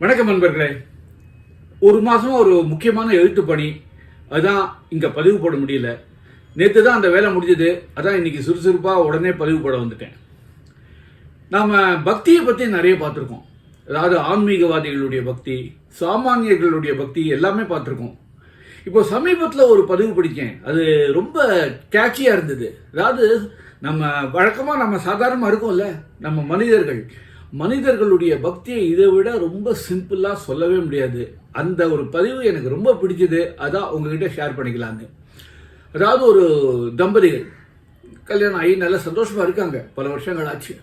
வணக்கம் நண்பர்களே. ஒரு மாசம் ஒரு முக்கியமான எழுத்து பணி, அதான் இங்க பதிவு போட முடியல. நேற்று தான் அந்த வேலை முடிஞ்சது. அதான் இன்னைக்கு சுறுசுறுப்பா உடனே பதிவு போட வந்துட்டேன். நாம பக்தியை பத்தி நிறைய பார்த்துருக்கோம். அதாவது ஆன்மீகவாதிகளுடைய பக்தி, சாமானியர்களுடைய பக்தி எல்லாமே பார்த்துருக்கோம். இப்போ சமீபத்தில் ஒரு பதிவு படித்தேன். அது ரொம்ப கேட்சியாக இருந்தது. அதாவது நம்ம வழக்கமாக நம்ம சாதாரணமாக இருக்கோம்ல, நம்ம மனிதர்களுடைய பக்தியை இதை விட ரொம்ப சிம்பிளாக சொல்லவே முடியாது. அந்த ஒரு பதிவு எனக்கு ரொம்ப பிடிச்சது. அதான் உங்ககிட்ட ஷேர் பண்ணிக்கலான்னு. அதாவது ஒரு தம்பதிகள் கல்யாணம் ஆகி நல்லா சந்தோஷமாக இருக்காங்க. பல வருஷங்கள் ஆச்சு.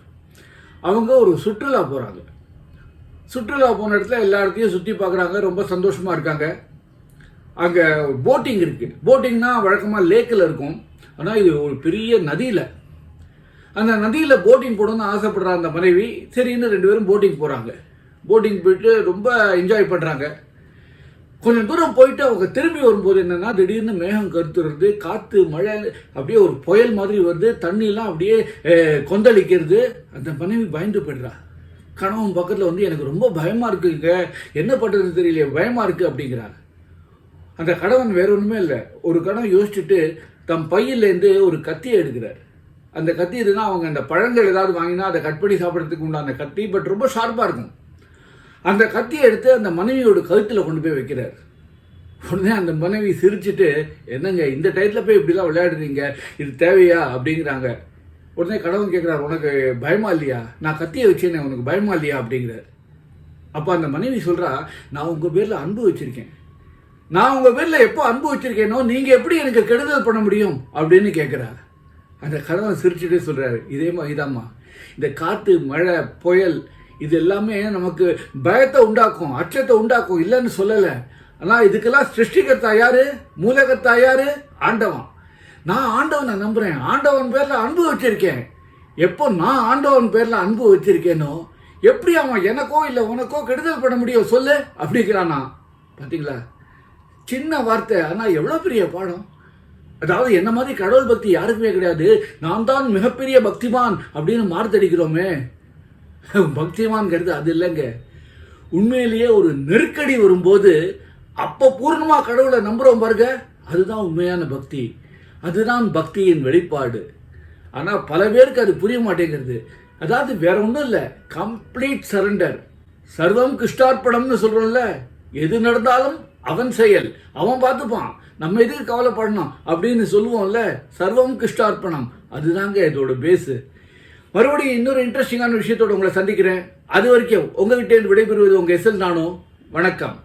அவங்க ஒரு சுற்றுலா போகிறாங்க. சுற்றுலா போன இடத்துல எல்லா இடத்தையும் சுற்றி பார்க்குறாங்க. ரொம்ப சந்தோஷமாக இருக்காங்க. அங்கே போட்டிங் இருக்குது. போட்டிங்னா வழக்கமாக லேக்கில் இருக்கும். ஆனால் இது ஒரு பெரிய நதியில், அந்த நதியில் போட்டிங் போடணும்னு ஆசைப்படுற அந்த மனைவி சரின்னு 2 பேரும் போட்டிங் போகிறாங்க. போட்டிங் போயிட்டு ரொம்ப என்ஜாய் பண்ணுறாங்க. கொஞ்சம் தூரம் போயிட்டு அவங்க திரும்பி வரும்போது என்னென்னா, திடீர்னு மேகம் கருத்துறது, காற்று மழை அப்படியே ஒரு புயல் மாதிரி வருது, தண்ணியெல்லாம் அப்படியே கொந்தளிக்கிறது. அந்த மனைவி பயந்து போய்டுறா. கணவன் பக்கத்தில் வந்து எனக்கு ரொம்ப பயமாக இருக்குங்க, என்ன பண்ணுறதுன்னு தெரியல, பயமாக இருக்குது அப்படிங்கிறாங்க. அந்த கணவன் வேற ஒன்றுமே இல்லை. ஒரு கணவன் யோசிச்சுட்டு தம் பையிலேருந்து ஒரு கத்தியை எடுக்கிறார். அந்த கத்தி இதுனா அவங்க அந்த பழங்கள் ஏதாவது வாங்கினா அதை கட் பண்ணி சாப்பிட்றதுக்கு உண்டான கத்தி, பட் ரொம்ப ஷார்ப்பாக இருக்கும். அந்த கத்தியை எடுத்து அந்த மனைவியோட கழுத்தில் கொண்டு போய் வைக்கிறார். உடனே அந்த மனைவி சிரிச்சுட்டு, என்னங்க இந்த டயத்தில் போய் இப்படிலாம் விளையாடுறீங்க, இது தேவையா அப்படிங்கிறாங்க. உடனே கடவுள் கேட்குறாரு, உனக்கு பயமா இல்லையா, நான் கத்தியை வச்சேனே உனக்கு பயமா இல்லையா அப்படிங்கிறார். அப்போ அந்த மனைவி சொல்கிறா, நான் உங்கள் பேரில் அன்பு வச்சுருக்கேன், நான் உங்கள் பேரில் எப்போ அன்பு வச்சுருக்கேனோ நீங்கள் எப்படி எனக்கு கெடுதல் பண்ண முடியும் அப்படின்னு கேட்குறா. அந்த கணவன் சிரிச்சுட்டே சொல்கிறாரு, இதே மாதிரிதாம்மா இந்த காற்று மழை புயல் இது எல்லாமே நமக்கு பயத்தை உண்டாக்கும், அச்சத்தை உண்டாக்கும், இல்லைன்னு சொல்லலை. ஆனால் இதுக்கெல்லாம் சிருஷ்டிகர்த்தா யாரு, மூலகர்த்தா யாரு, ஆண்டவன். நான் ஆண்டவனை நம்புகிறேன், ஆண்டவன் பேரில் அன்பு வச்சுருக்கேன். எப்போ நான் ஆண்டவன் பேரில் அன்பு வச்சுருக்கேனோ எப்படி அவன் எனக்கோ இல்லை உனக்கோ கெடுதல் பண்ண முடியும் சொல்லு அப்படிங்கிறானா. பார்த்தீங்களா, சின்ன வார்த்தை, ஆனால் எவ்வளோ பெரிய பாடம். அதாவது என்ன மாதிரி கடவுள் பக்தி யாருக்குமே கிடையாது. நான் தான் மிகப்பெரிய பக்திமான் அப்படின்னு மார்த்தடிக்கிறோமே, பக்திமான்கிறது அது இல்லைங்க. உண்மையிலேயே ஒரு நெருக்கடி வரும்போது அப்போ பூர்ணமாக கடவுளை நம்புகிறோம் பாருங்க, அதுதான் உண்மையான பக்தி, அதுதான் பக்தியின் வெளிப்பாடு. ஆனால் பல பேருக்கு அது புரிய மாட்டேங்கிறது. அதாவது வேற ஒன்றும் இல்லை, கம்ப்ளீட் சரண்டர், சர்வம் கிருஷ்ணார்ப்பணம்னு சொல்கிறோம்ல. எது நடந்தாலும் அவன் செயல், அவன் பார்த்துப்பான், நம்ம எதுக்கு கவலைப்படணும் அப்படின்னு சொல்லுவோம்ல. சர்வம் கிருஷ்ணார்ப்பணம், அதுதாங்க இதோட பேஸு. மறுபடியும் இன்னொரு இன்ட்ரெஸ்டிங்கான விஷயத்தோடு உங்களை சந்திக்கிறேன். அது வரைக்கும் உங்ககிட்ட விடைபெறுவது உங்கள் எஸ்எல் நானோ. வணக்கம்.